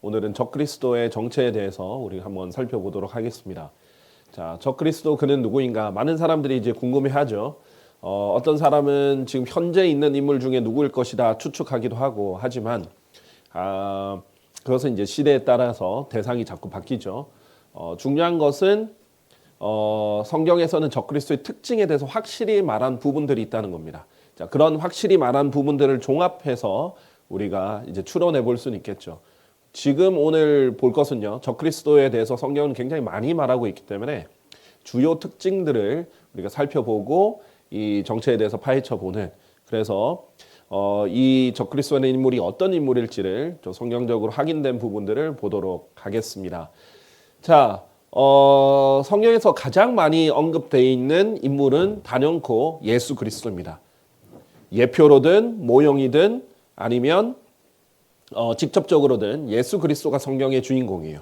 오늘은 적그리스도의 정체에 대해서 우리가 한번 살펴보도록 하겠습니다. 자, 적그리스도 그는 누구인가? 많은 사람들이 이제 궁금해하죠. 어떤 사람은 지금 현재 있는 인물 중에 누구일 것이다 추측하기도 하고 하지만 그것은 이제 시대에 따라서 대상이 자꾸 바뀌죠. 중요한 것은 성경에서는 적그리스도의 특징에 대해서 확실히 말한 부분들이 있다는 겁니다. 자, 그런 확실히 말한 부분들을 종합해서 우리가 이제 추론해 볼 수는 있겠죠. 지금 오늘 볼 것은요, 적그리스도에 대해서 성경은 굉장히 많이 말하고 있기 때문에 주요 특징들을 우리가 살펴보고 이 정체에 대해서 파헤쳐 보는, 그래서 이 적그리스도라는 인물이 어떤 인물일지를 좀 성경적으로 확인된 부분들을 보도록 하겠습니다. 자, 성경에서 가장 많이 언급되어 있는 인물은 단연코 예수 그리스도입니다. 예표로든 모형이든 아니면 직접적으로든 예수 그리스도가 성경의 주인공이에요.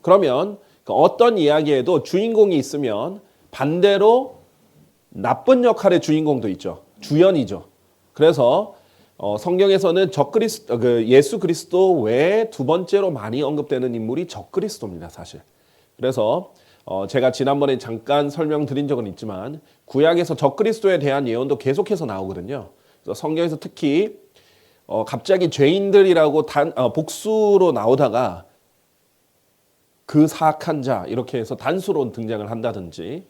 그러면 어떤 이야기에도 주인공이 있으면 반대로 나쁜 역할의 주인공도 있죠. 주연이죠. 그래서 성경에서는 예수 그리스도 외에 두 번째로 많이 언급되는 인물이 적그리스도입니다, 사실. 그래서 제가 지난번에 잠깐 설명드린 적은 있지만 구약에서 적그리스도에 대한 예언도 계속해서 나오거든요. 그래서 성경에서 특히 갑자기 죄인들이라고 복수로 나오다가 그 사악한 자 이렇게 해서 단수로 등장을 한다든지,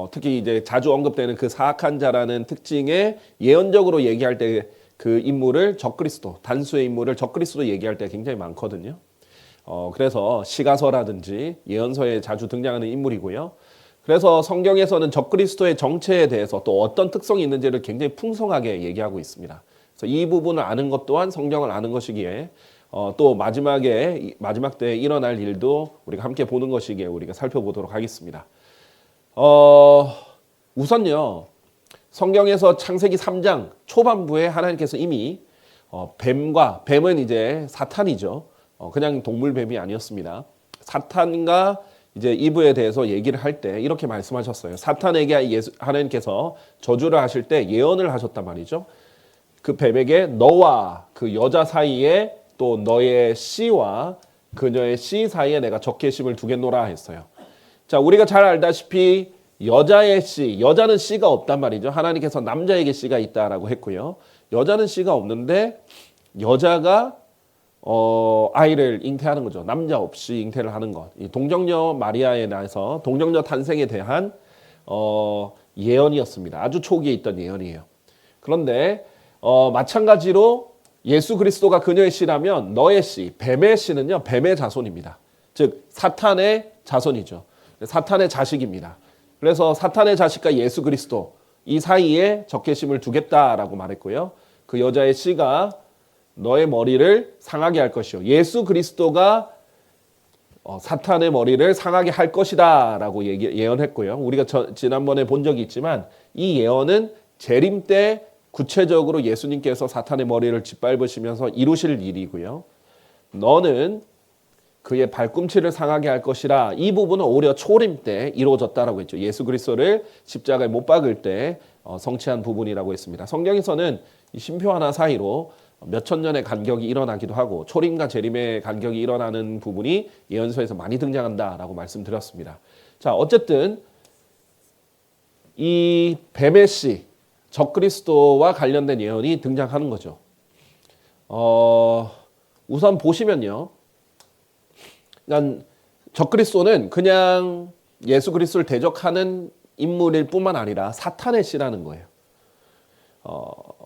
특히 이제 자주 언급되는 그 사악한 자라는 특징에 예언적으로 얘기할 때 그 인물을 적그리스도, 단수의 인물을 적그리스도 얘기할 때 굉장히 많거든요. 그래서 시가서라든지 예언서에 자주 등장하는 인물이고요. 그래서 성경에서는 적그리스도의 정체에 대해서 또 어떤 특성이 있는지를 굉장히 풍성하게 얘기하고 있습니다. 그래서 이 부분을 아는 것 또한 성경을 아는 것이기에 또 마지막 때에 일어날 일도 우리가 함께 보는 것이기에 우리가 살펴보도록 하겠습니다. 우선요, 성경에서 창세기 3장 초반부에 하나님께서 이미 뱀은 이제 사탄이죠. 그냥 동물뱀이 아니었습니다. 사탄과 이제 이브에 대해서 얘기를 할 때 이렇게 말씀하셨어요. 사탄에게 하나님께서 저주를 하실 때 예언을 하셨단 말이죠. 그 뱀에게 너와 그 여자 사이에 또 너의 씨와 그녀의 씨 사이에 내가 적개심을 두겠노라 했어요. 자, 우리가 잘 알다시피 여자의 씨, 여자는 씨가 없단 말이죠. 하나님께서 남자에게 씨가 있다라고 했고요. 여자는 씨가 없는데 여자가 아이를 잉태하는 거죠. 남자 없이 잉태를 하는 것. 이 동정녀 마리아에 대해서 동정녀 탄생에 대한 예언이었습니다. 아주 초기에 있던 예언이에요. 그런데 마찬가지로 예수 그리스도가 그녀의 씨라면 너의 씨, 뱀의 씨는요, 뱀의 자손입니다. 즉 사탄의 자손이죠. 사탄의 자식입니다. 그래서 사탄의 자식과 예수 그리스도 이 사이에 적개심을 두겠다라고 말했고요. 그 여자의 씨가 너의 머리를 상하게 할 것이요. 예수 그리스도가 사탄의 머리를 상하게 할 것이다 라고 예언했고요. 우리가 지난번에 본 적이 있지만 이 예언은 재림 때 구체적으로 예수님께서 사탄의 머리를 짓밟으시면서 이루실 일이고요. 너는 그의 발꿈치를 상하게 할 것이라, 이 부분은 오히려 초림 때 이루어졌다라고 했죠. 예수 그리스도를 십자가에 못 박을 때 성취한 부분이라고 했습니다. 성경에서는 이 쉼표 하나 사이로 몇천 년의 간격이 일어나기도 하고 초림과 재림의 간격이 일어나는 부분이 예언서에서 많이 등장한다라고 말씀드렸습니다. 자, 어쨌든 이 뱀의 씨, 적그리스도와 관련된 예언이 등장하는 거죠. 우선 보시면요, 적그리스도는 그냥 예수 그리스도를 대적하는 인물일 뿐만 아니라 사탄의 씨라는 거예요.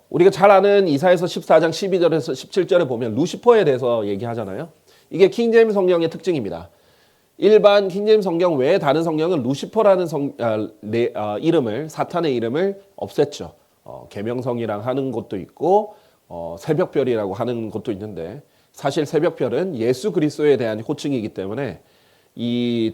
우리가 잘 아는 이사야서 14장 12절에서 17절에 보면 루시퍼에 대해서 얘기하잖아요. 이게 킹제임스 성경의 특징입니다. 일반 킹제임스 성경 외에 다른 성경은 루시퍼라는 이름을, 사탄의 이름을 없앴죠. 계명성이랑 하는 곳도 있고 새벽별이라고 하는 곳도 있는데, 사실 새벽별은 예수 그리스도에 대한 호칭이기 때문에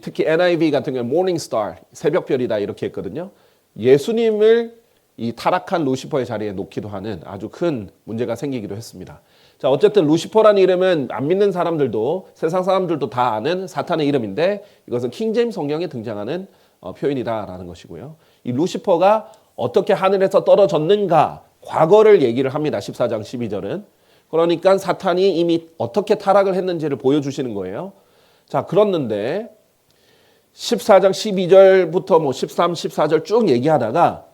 특히 NIV 같은 경우는 Morning Star, 새벽별이다 이렇게 했거든요. 예수님을 이 타락한 루시퍼의 자리에 놓기도 하는 아주 큰 문제가 생기기도 했습니다. 자, 어쨌든 루시퍼라는 이름은 안 믿는 사람들도, 세상 사람들도 다 아는 사탄의 이름인데 이것은 킹제임스 성경에 등장하는 표현이다라는 것이고요. 이 루시퍼가 어떻게 하늘에서 떨어졌는가, 과거를 얘기를 합니다. 14장 12절은. 그러니까 사탄이 이미 어떻게 타락을 했는지를 보여주시는 거예요. 자, 그렇는데 14장 12절부터 뭐 13, 14절 쭉 얘기하다가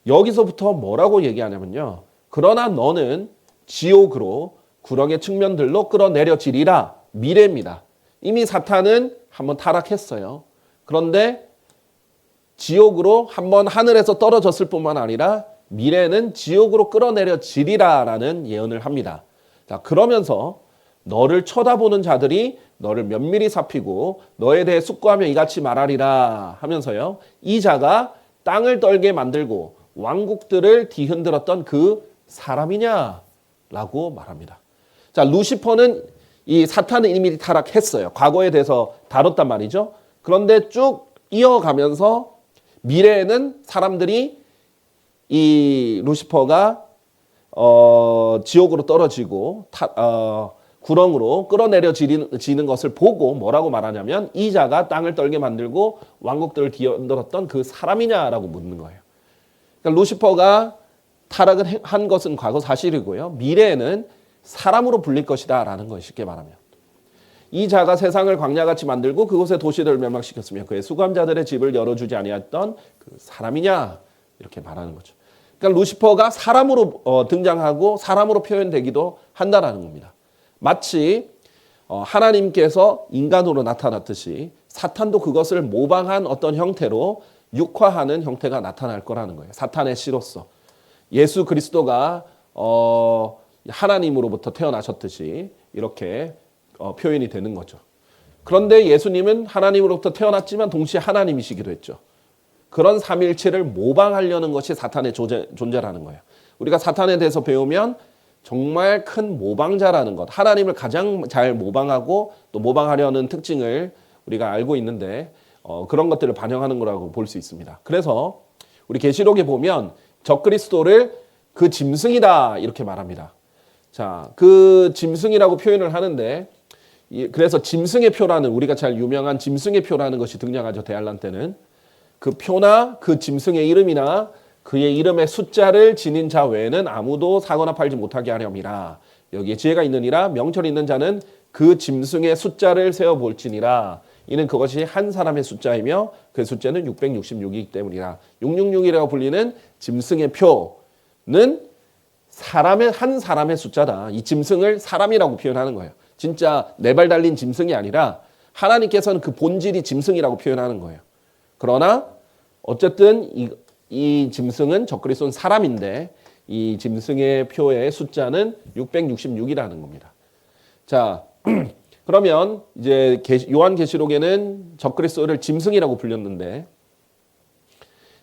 여기서부터 뭐라고 얘기하냐면요. 그러나 너는 지옥으로 구렁의 측면들로 끌어내려지리라. 미래입니다. 이미 사탄은 한번 타락했어요. 그런데 지옥으로 한번 하늘에서 떨어졌을 뿐만 아니라 미래는 지옥으로 끌어내려지리라 라는 예언을 합니다. 자, 그러면서 너를 쳐다보는 자들이 너를 면밀히 살피고 너에 대해 숙고하며 이같이 말하리라 하면서요. 이 자가 땅을 떨게 만들고 왕국들을 뒤흔들었던 그 사람이냐? 라고 말합니다. 자, 루시퍼는 이 사탄은 이미 타락했어요. 과거에 대해서 다뤘단 말이죠. 그런데 쭉 이어가면서 미래에는 사람들이 이 루시퍼가 지옥으로 떨어지고 구렁으로 끌어내려지는 것을 보고 뭐라고 말하냐면 이 자가 땅을 떨게 만들고 왕국들을 뒤흔들었던 그 사람이냐라고 묻는 거예요. 그러니까 루시퍼가 타락을 한 것은 과거 사실이고요. 미래에는 사람으로 불릴 것이다 라는 것이 쉽게 말하면. 이 자가 세상을 광야같이 만들고 그곳에 도시들을 멸망시켰으며 그의 수감자들의 집을 열어주지 아니했던 그 사람이냐 이렇게 말하는 거죠. 그러니까 루시퍼가 사람으로 등장하고 사람으로 표현되기도 한다라는 겁니다. 마치 하나님께서 인간으로 나타났듯이 사탄도 그것을 모방한 어떤 형태로 육화하는 형태가 나타날 거라는 거예요. 사탄의 씨로서. 예수 그리스도가 하나님으로부터 태어나셨듯이 이렇게 표현이 되는 거죠. 그런데 예수님은 하나님으로부터 태어났지만 동시에 하나님이시기도 했죠. 그런 삼위일체를 모방하려는 것이 사탄의 존재라는 거예요. 우리가 사탄에 대해서 배우면 정말 큰 모방자라는 것, 하나님을 가장 잘 모방하고 또 모방하려는 특징을 우리가 알고 있는데 그런 것들을 반영하는 거라고 볼 수 있습니다. 그래서 우리 계시록에 보면 적그리스도를 그 짐승이다 이렇게 말합니다. 자, 그 짐승이라고 표현을 하는데 그래서 짐승의 표라는 우리가 잘 유명한 짐승의 표라는 것이 등장하죠. 대환란 때는. 그 표나 그 짐승의 이름이나 그의 이름의 숫자를 지닌 자 외에는 아무도 사거나 팔지 못하게 하렴이라. 여기에 지혜가 있느니라. 명철 있는 자는 그 짐승의 숫자를 세어볼지니라. 이는 그것이 한 사람의 숫자이며 그 숫자는 666이기 때문이라. 666이라고 불리는 짐승의 표는 한 사람의 숫자다. 이 짐승을 사람이라고 표현하는 거예요. 진짜 네 발 달린 짐승이 아니라 하나님께서는 그 본질이 짐승이라고 표현하는 거예요. 그러나 어쨌든 이 짐승은 적그리스도는 사람인데 이 짐승의 표의 숫자는 666이라는 겁니다. 자, 그러면 이제 요한계시록에는 적그리스도를 짐승이라고 불렸는데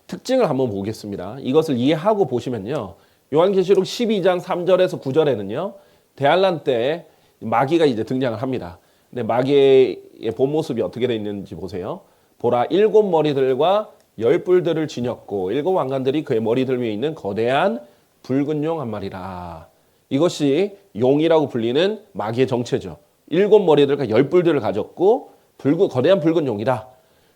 특징을 한번 보겠습니다. 이것을 이해하고 보시면요. 요한계시록 12장 3절에서 9절에는요. 대환란 때 마귀가 이제 등장을 합니다. 근데 마귀의 본 모습이 어떻게 되어 있는지 보세요. 보라 7 머리들과 10 뿔들을 지녔고 7 왕관들이 그의 머리들 위에 있는 거대한 붉은 용 한 마리라. 이것이 용이라고 불리는 마귀의 정체죠. 7 머리들과 10 뿔들을 가졌고 거대한 붉은 용이다.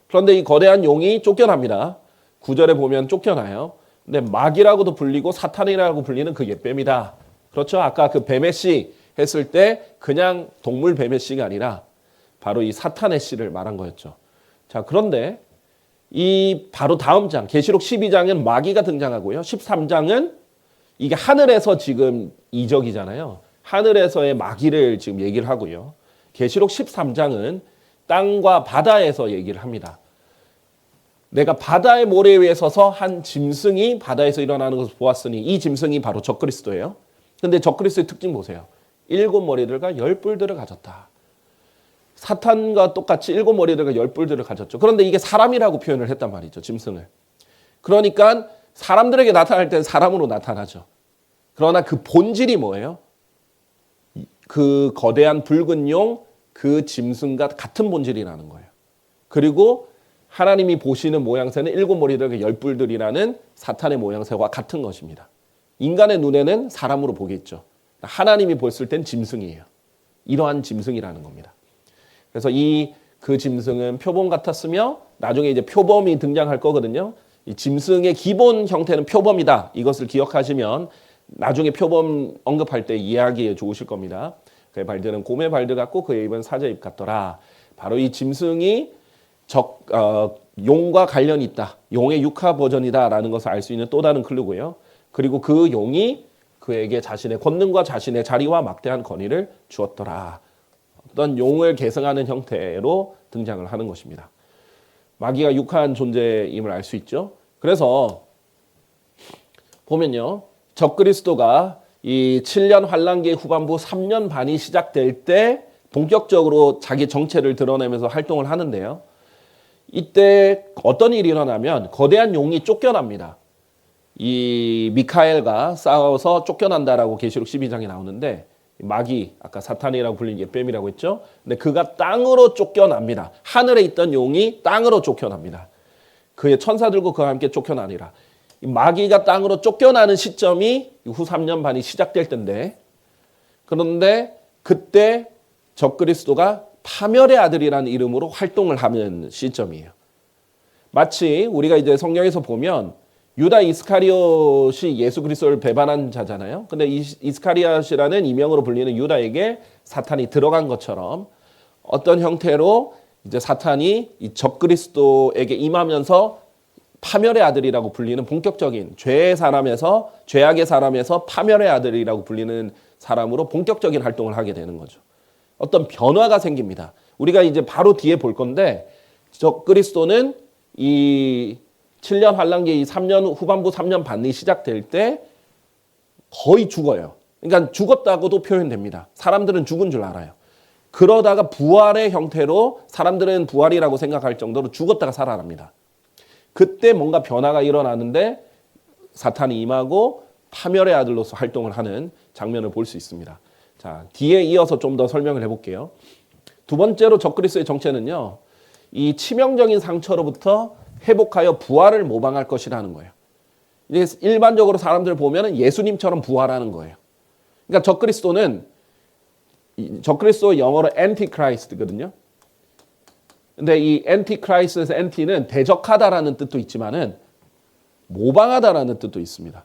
그런데 이 거대한 용이 쫓겨납니다. 9절에 보면 쫓겨나요. 근데 마귀라고도 불리고 사탄이라고 불리는 그 옛뱀이다. 그렇죠? 아까 그 뱀의 씨 했을 때 그냥 동물 뱀의 씨가 아니라 바로 이 사탄의 씨를 말한 거였죠. 자, 그런데 이 바로 다음 장 계시록 12장은 마귀가 등장하고요. 13장은 이게 하늘에서 지금 이적이잖아요. 하늘에서의 마귀를 지금 얘기를 하고요. 계시록 13장은 땅과 바다에서 얘기를 합니다. 내가 바다의 모래 위에 서서 한 짐승이 바다에서 일어나는 것을 보았으니 이 짐승이 바로 적그리스도예요. 근데 적그리스도의 특징 보세요. 7 머리들과 10 뿔들을 가졌다. 사탄과 똑같이 7 머리들과 10 뿔들을 가졌죠. 그런데 이게 사람이라고 표현을 했단 말이죠. 짐승을. 그러니까 사람들에게 나타날 때는 사람으로 나타나죠. 그러나 그 본질이 뭐예요? 그 거대한 붉은 용, 그 짐승과 같은 본질이라는 거예요. 그리고 하나님이 보시는 모양새는 7 머리들과 10 뿔들이라는 사탄의 모양새와 같은 것입니다. 인간의 눈에는 사람으로 보겠죠. 하나님이 봤을 땐 짐승이에요. 이러한 짐승이라는 겁니다. 그래서 그 짐승은 표범 같았으며 나중에 이제 표범이 등장할 거거든요. 이 짐승의 기본 형태는 표범이다. 이것을 기억하시면 나중에 표범 언급할 때 이해하기에 좋으실 겁니다. 그의 발들은 곰의 발들 같고 그의 입은 사자 입 같더라. 바로 이 짐승이 용과 관련이 있다. 용의 육하 버전이다라는 것을 알 수 있는 또 다른 클루고요. 그리고 그 용이 그에게 자신의 권능과 자신의 자리와 막대한 권위를 주었더라. 어떤 용을 계승하는 형태로 등장을 하는 것입니다. 마귀가 육한 존재임을 알 수 있죠. 그래서 보면요. 적그리스도가 이 7년 환란기 후반부 3년 반이 시작될 때 본격적으로 자기 정체를 드러내면서 활동을 하는데요. 이때 어떤 일이 일어나면 거대한 용이 쫓겨납니다. 이 미카엘과 싸워서 쫓겨난다라고 계시록 12장에 나오는데 마귀, 아까 사탄이라고 불린 게 뱀이라고 했죠. 근데 그가 땅으로 쫓겨납니다. 하늘에 있던 용이 땅으로 쫓겨납니다. 그의 천사들과 그와 함께 쫓겨나니라. 마귀가 땅으로 쫓겨나는 시점이 후 3년 반이 시작될 텐데, 그런데 그때 적그리스도가 파멸의 아들이라는 이름으로 활동을 하는 시점이에요. 마치 우리가 이제 성경에서 보면 유다 이스카리옷이 예수 그리스도를 배반한 자잖아요. 근데 이스카리옷이라는 이명으로 불리는 유다에게 사탄이 들어간 것처럼 어떤 형태로 이제 사탄이 이 적그리스도에게 임하면서 파멸의 아들이라고 불리는 본격적인 죄의 사람에서 죄악의 사람에서 파멸의 아들이라고 불리는 사람으로 본격적인 활동을 하게 되는 거죠. 어떤 변화가 생깁니다. 우리가 이제 바로 뒤에 볼 건데 적그리스도는 이 7년 환란기 3년 후반부 3년 반이 시작될 때 거의 죽어요. 그러니까 죽었다고도 표현됩니다. 사람들은 죽은 줄 알아요. 그러다가 부활의 형태로 사람들은 부활이라고 생각할 정도로 죽었다가 살아납니다. 그때 뭔가 변화가 일어나는데 사탄이 임하고 파멸의 아들로서 활동을 하는 장면을 볼 수 있습니다. 자, 뒤에 이어서 좀 더 설명을 해볼게요. 두 번째로 적그리스도의 정체는요, 이 치명적인 상처로부터 회복하여 부활을 모방할 것이라는 거예요. 이게 일반적으로 사람들 보면 예수님처럼 부활하는 거예요. 그러니까 적그리스도 영어로 antichрист거든요. 근데 이 antichрист에서 anti는 대적하다라는 뜻도 있지만은 모방하다라는 뜻도 있습니다.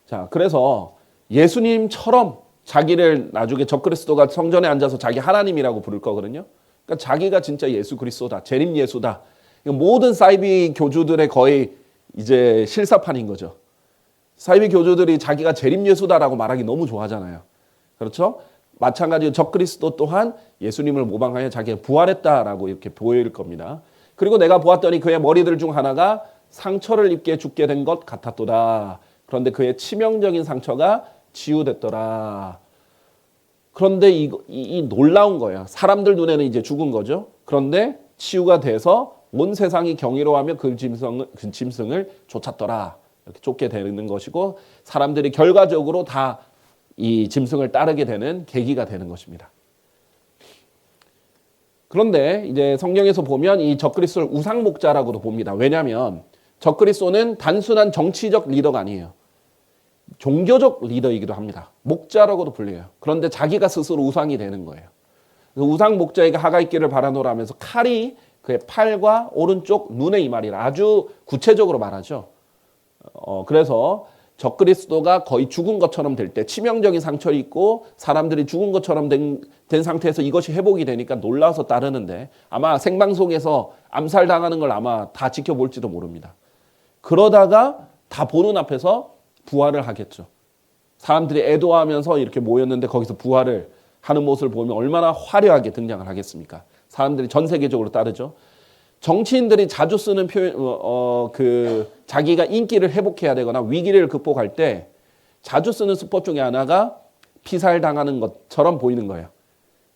자, 그래서 예수님처럼 자기를 나중에 적그리스도가 성전에 앉아서 자기 하나님이라고 부를 거거든요. 그러니까 자기가 진짜 예수 그리스도다, 재림 예수다. 모든 사이비 교주들의 거의 이제 실사판인 거죠. 사이비 교주들이 자기가 재림 예수다라고 말하기 너무 좋아하잖아요. 그렇죠? 마찬가지로 적그리스도 또한 예수님을 모방하여 자기가 부활했다라고 이렇게 보일 겁니다. 그리고 내가 보았더니 그의 머리들 중 하나가 상처를 입게 죽게 된 것 같았도다. 그런데 그의 치명적인 상처가 치유됐더라. 그런데 이 놀라운 거예요. 사람들 눈에는 이제 죽은 거죠. 그런데 치유가 돼서 온 세상이 경이로워하며 그 짐승을 쫓았더라. 이렇게 쫓게 되는 것이고 사람들이 결과적으로 다 이 짐승을 따르게 되는 계기가 되는 것입니다. 그런데 이제 성경에서 보면 이 적그리스도를 우상목자라고도 봅니다. 왜냐하면 적그리스도는 단순한 정치적 리더가 아니에요. 종교적 리더이기도 합니다. 목자라고도 불려요. 그런데 자기가 스스로 우상이 되는 거예요. 우상 목자에게 하가 있기를 바라노라 하면서 칼이 그의 팔과 오른쪽 눈에 임하리라. 아주 구체적으로 말하죠. 그래서 적그리스도가 거의 죽은 것처럼 될 때 치명적인 상처를 입고 사람들이 죽은 것처럼 된 상태에서 이것이 회복이 되니까 놀라서 따르는데 아마 생방송에서 암살당하는 걸 아마 다 지켜볼지도 모릅니다. 그러다가 다 보는 앞에서 부활을 하겠죠. 사람들이 애도하면서 이렇게 모였는데 거기서 부활을 하는 모습을 보면 얼마나 화려하게 등장을 하겠습니까? 사람들이 전 세계적으로 따르죠. 정치인들이 자주 쓰는 표현, 자기가 인기를 회복해야 되거나 위기를 극복할 때 자주 쓰는 수법 중에 하나가 피살당하는 것처럼 보이는 거예요.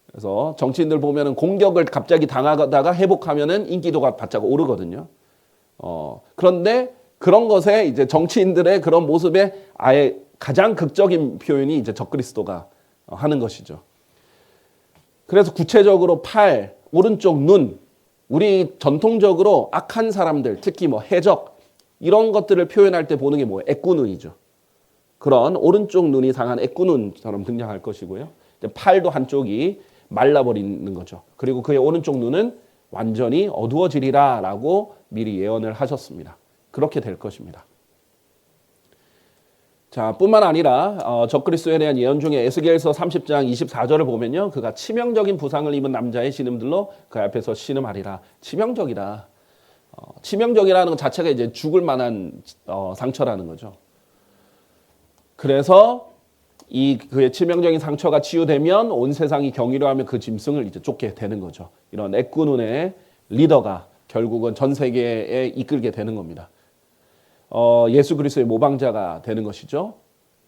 그래서 정치인들 보면은 공격을 갑자기 당하다가 회복하면은 인기도가 바짝 오르거든요. 그런데 그런 것에 이제 정치인들의 그런 모습에 아예 가장 극적인 표현이 이제 적그리스도가 하는 것이죠. 그래서 구체적으로 팔, 오른쪽 눈, 우리 전통적으로 악한 사람들, 특히 뭐 해적 이런 것들을 표현할 때 보는 게 뭐예요? 애꾸눈이죠. 그런 오른쪽 눈이 상한 애꾸눈처럼 등장할 것이고요. 팔도 한쪽이 말라버리는 거죠. 그리고 그의 오른쪽 눈은 완전히 어두워지리라라고 미리 예언을 하셨습니다. 그렇게 될 것입니다. 자, 뿐만 아니라 적그리스도에 대한 예언 중에 에스겔서 30장 24절을 보면요. 그가 치명적인 부상을 입은 남자의 신음들로 그 앞에서 신음하리라. 치명적이다. 치명적이라는 것 자체가 이제 죽을 만한 상처라는 거죠. 그래서 이 그의 치명적인 상처가 치유되면 온 세상이 경이로하며 그 짐승을 이제 쫓게 되는 거죠. 이런 애꾸눈의 리더가 결국은 전 세계에 이끌게 되는 겁니다. 예수 그리스도의 모방자가 되는 것이죠.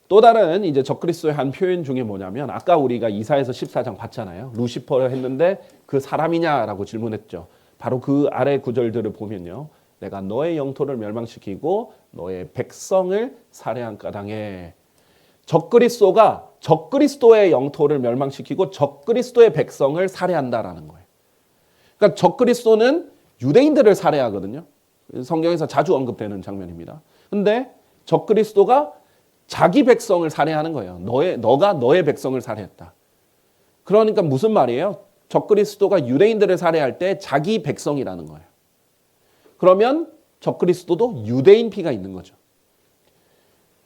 또 다른 이제 적그리스도의 한 표현 중에 뭐냐면 아까 우리가 이사야서 14장 봤잖아요. 루시퍼를 했는데 그 사람이냐라고 질문했죠. 바로 그 아래 구절들을 보면요. 내가 너의 영토를 멸망시키고 너의 백성을 살해한 까닭에 적그리스도가 적그리스도의 영토를 멸망시키고 적그리스도의 백성을 살해한다라는 거예요. 그러니까 적그리스도는 유대인들을 살해하거든요. 성경에서 자주 언급되는 장면입니다. 근데 적그리스도가 자기 백성을 살해하는 거예요. 너가 너의 백성을 살해했다. 그러니까 무슨 말이에요? 적그리스도가 유대인들을 살해할 때 자기 백성이라는 거예요. 그러면 적그리스도도 유대인 피가 있는 거죠.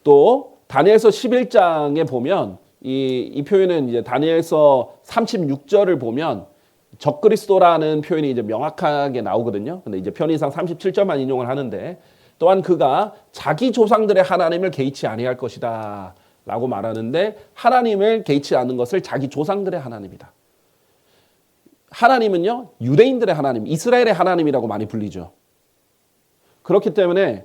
또 다니엘서 11장에 보면 이 표현은 이제 다니엘서 36절을 보면 적그리스도라는 표현이 이제 명확하게 나오거든요. 근데 이제 편의상 37절만 인용을 하는데 또한 그가 자기 조상들의 하나님을 개의치 아니할 것이다 라고 말하는데 하나님을 개의치 않는 것을 자기 조상들의 하나님이다. 하나님은요 유대인들의 하나님, 이스라엘의 하나님이라고 많이 불리죠. 그렇기 때문에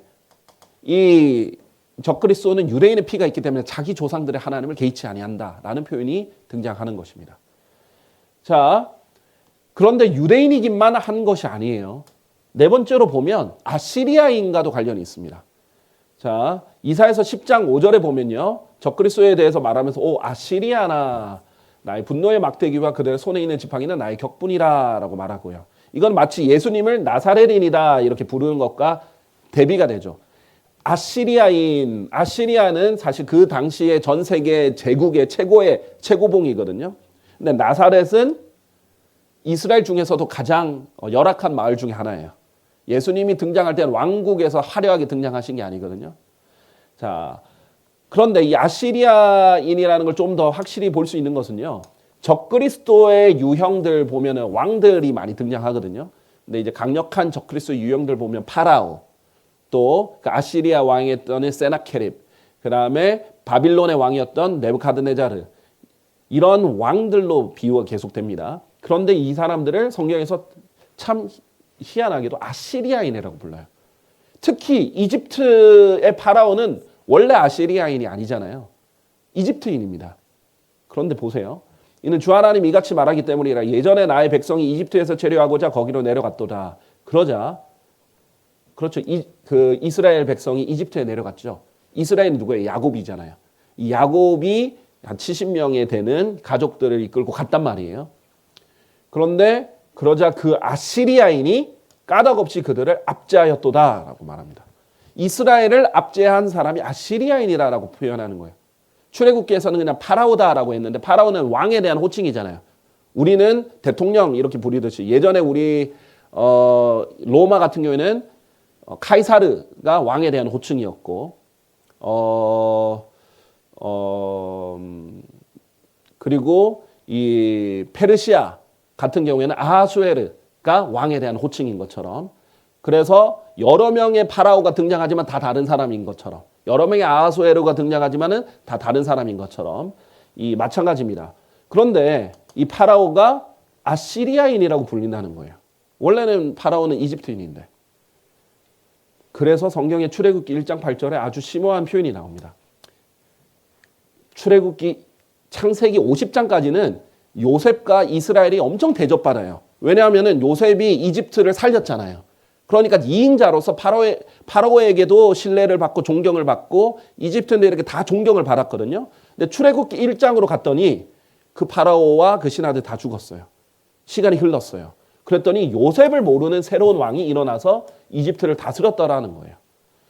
이 적그리스도는 유대인의 피가 있기 때문에 자기 조상들의 하나님을 개의치 아니한다라는 표현이 등장하는 것입니다. 자, 그런데 유대인이기만 한 것이 아니에요. 네 번째로 보면 아시리아인과도 관련이 있습니다. 자, 이사야서 10장 5절에 보면요. 적그리스도에 대해서 말하면서 오 아시리아나 나의 분노의 막대기와 그들의 손에 있는 지팡이는 나의 격분이라 라고 말하고요. 이건 마치 예수님을 나사렛인이다 이렇게 부르는 것과 대비가 되죠. 아시리아는 사실 그 당시에 전 세계 제국의 최고봉이거든요. 근데 나사렛은 이스라엘 중에서도 가장 열악한 마을 중에 하나예요. 예수님이 등장할 때는 왕국에서 화려하게 등장하신 게 아니거든요. 자, 그런데 이 아시리아인이라는 걸 좀 더 확실히 볼 수 있는 것은요. 적그리스도의 유형들 보면은 왕들이 많이 등장하거든요. 근데 이제 강력한 적그리스도 유형들 보면 파라오, 또 그 아시리아 왕이었던 세나케립, 그 다음에 바빌론의 왕이었던 네부카드네자르, 이런 왕들로 비유가 계속됩니다. 그런데 이 사람들을 성경에서 참 희한하게도 아시리아인이라고 불러요. 특히 이집트의 파라오는 원래 아시리아인이 아니잖아요. 이집트인입니다. 그런데 보세요. 이는 주 하나님 이같이 말하기 때문이라 예전에 나의 백성이 이집트에서 체류하고자 거기로 내려갔도다. 그러자 그렇죠. 이스라엘 백성이 이집트에 내려갔죠. 이스라엘은 누구예요? 야곱이잖아요. 이 야곱이 한 70명에 되는 가족들을 이끌고 갔단 말이에요. 그런데 그러자 그 아시리아인이 까닭없이 그들을 압제하였도다라고 말합니다. 이스라엘을 압제한 사람이 아시리아인이라고 표현하는 거예요. 출애굽기에서는 그냥 파라오다라고 했는데 파라오는 왕에 대한 호칭이잖아요. 우리는 대통령 이렇게 부르듯이 예전에 우리 로마 같은 경우에는 카이사르가 왕에 대한 호칭이었고 그리고 이 페르시아 같은 경우에는 아하수에르가 왕에 대한 호칭인 것처럼 그래서 여러 명의 파라오가 등장하지만 다 다른 사람인 것처럼 여러 명의 아하수에르가 등장하지만은 다 다른 사람인 것처럼 이 마찬가지입니다. 그런데 이 파라오가 아시리아인이라고 불린다는 거예요. 원래는 파라오는 이집트인인데. 그래서 성경의 출애굽기 1장 8절에 아주 심오한 표현이 나옵니다. 출애굽기 창세기 50장까지는 요셉과 이스라엘이 엄청 대접받아요. 왜냐하면 요셉이 이집트를 살렸잖아요. 그러니까 이인자로서 파라오에게도 신뢰를 받고 존경을 받고 이집트인들에게 다 존경을 받았거든요. 근데 출애굽기 1장으로 갔더니 그 파라오와 그 신하들 다 죽었어요. 시간이 흘렀어요. 그랬더니 요셉을 모르는 새로운 왕이 일어나서 이집트를 다스렸더라는 거예요.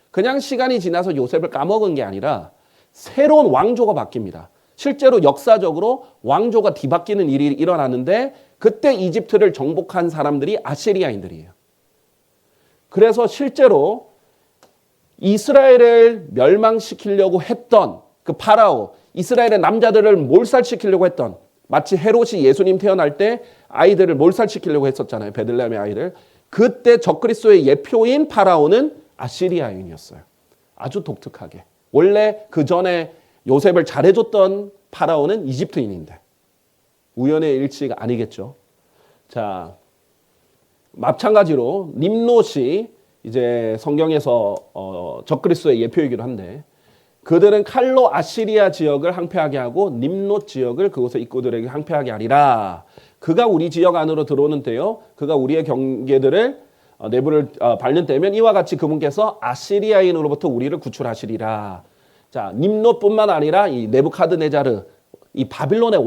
그냥 시간이 지나서 요셉을 까먹은 게 아니라 새로운 왕조가 바뀝니다. 실제로 역사적으로 왕조가 뒤바뀌는 일이 일어났는데 그때 이집트를 정복한 사람들이 아시리아인들이에요. 그래서 실제로 이스라엘을 멸망시키려고 했던 그 파라오, 이스라엘의 남자들을 몰살시키려고 했던, 마치 헤롯이 예수님 태어날 때 아이들을 몰살시키려고 했었잖아요. 베들레헴의 아이를. 그때 적그리스도의 예표인 파라오는 아시리아인이었어요. 아주 독특하게. 원래 그 전에 요셉을 잘해줬던 파라오는 이집트인인데 우연의 일치가 아니겠죠. 자, 마찬가지로 nim롯이 이제 성경에서 적그리스도의 예표이기도 한데 그들은 칼로 아시리아 지역을 항폐하게 하고 nim롯 지역을 그곳의 입구들에게 항폐하게 하리라. 그가 우리 지역 안으로 들어오는 때요, 그가 우리의 경계들을 내부를 밟는 때면 이와 같이 그분께서 아시리아인으로부터 우리를 구출하시리라. 자, nim롯뿐만 아니라 이 네부카드네자르, 이 바빌론의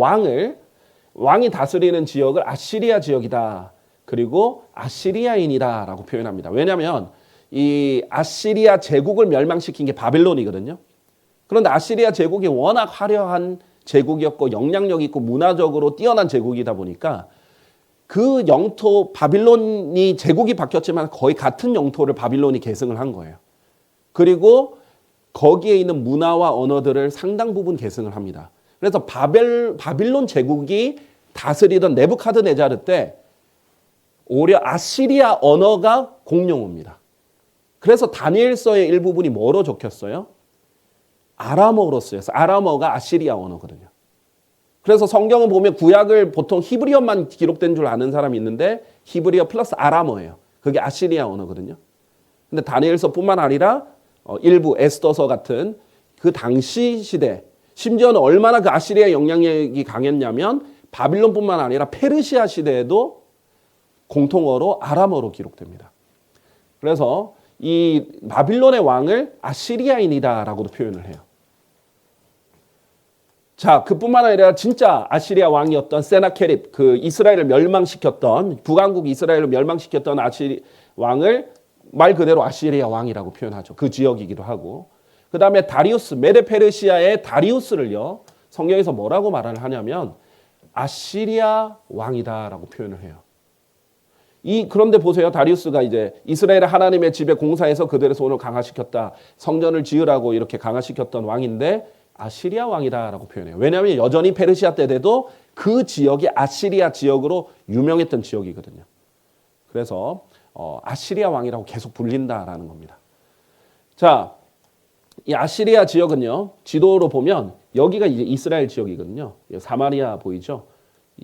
왕이 다스리는 지역을 아시리아 지역이다. 그리고 아시리아인이다라고 표현합니다. 왜냐하면 이 아시리아 제국을 멸망시킨 게 바빌론이거든요. 그런데 아시리아 제국이 워낙 화려한 제국이었고 영향력 있고 문화적으로 뛰어난 제국이다 보니까 그 영토, 바빌론이 제국이 바뀌었지만 거의 같은 영토를 바빌론이 계승을 한 거예요. 그리고 거기에 있는 문화와 언어들을 상당 부분 계승을 합니다. 그래서 바빌론 제국이 다스리던 네부카드네자르 때 오히려 아시리아 언어가 공용어입니다. 그래서 다니엘서의 일부분이 뭐로 적혔어요? 아람어로 쓰여서 아람어가 아시리아 언어거든요. 그래서 성경을 보면 구약을 보통 히브리어만 기록된 줄 아는 사람이 있는데 히브리어 플러스 아람어예요. 그게 아시리아 언어거든요. 근데 다니엘서뿐만 아니라 일부 에스더서 같은 그 당시 시대, 심지어는 얼마나 그 아시리아 영향력이 강했냐면 바빌론뿐만 아니라 페르시아 시대에도 공통어로 아람어로 기록됩니다. 그래서 이 바빌론의 왕을 아시리아인이다라고도 표현을 해요. 자, 그뿐만 아니라 진짜 아시리아 왕이었던 세나케립, 그 이스라엘을 멸망시켰던, 북왕국 이스라엘을 멸망시켰던 왕을 말 그대로 아시리아 왕이라고 표현하죠. 그 지역이기도 하고. 그 다음에 다리우스, 메데 페르시아의 다리우스를요, 성경에서 뭐라고 말을 하냐면 아시리아 왕이다라고 표현을 해요. 그런데 보세요. 다리우스가 이제 이스라엘의 하나님의 집에 공사해서 그들의 손을 강화시켰다. 성전을 지으라고 이렇게 강화시켰던 왕인데 아시리아 왕이다라고 표현해요. 왜냐하면 여전히 페르시아 때 돼도 그 지역이 아시리아 지역으로 유명했던 지역이거든요. 그래서 아시리아 왕이라고 계속 불린다라는 겁니다. 자, 이 아시리아 지역은요, 지도로 보면 여기가 이제 이스라엘 지역이거든요. 사마리아 보이죠?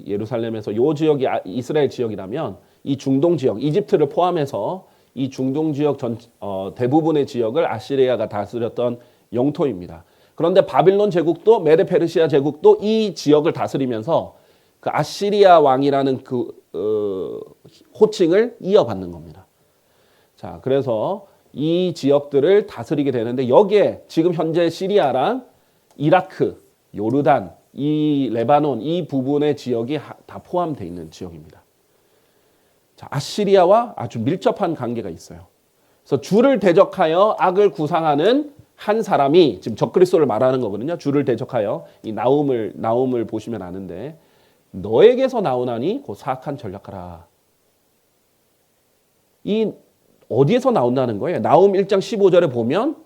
예루살렘에서 이 지역이 이스라엘 지역이라면 이 중동 지역, 이집트를 포함해서 이 중동 지역 대부분의 지역을 아시리아가 다스렸던 영토입니다. 그런데 바빌론 제국도 메데 페르시아 제국도 이 지역을 다스리면서 그 아시리아 왕이라는 그 호칭을 이어받는 겁니다. 자, 그래서 이 지역들을 다스리게 되는데 여기에 지금 현재 시리아랑 이라크, 요르단, 이 레바논 이 부분의 지역이 다 포함되어 있는 지역입니다. 자, 아시리아와 아주 밀접한 관계가 있어요. 그래서 주를 대적하여 악을 구상하는 한 사람이 지금 적그리스도를 말하는 거거든요. 주를 대적하여 이 나움을 보시면 아는데 너에게서 나오나니 곧 사악한 전략하라. 이 어디에서 나온다는 거예요? 나움 1장 15절에 보면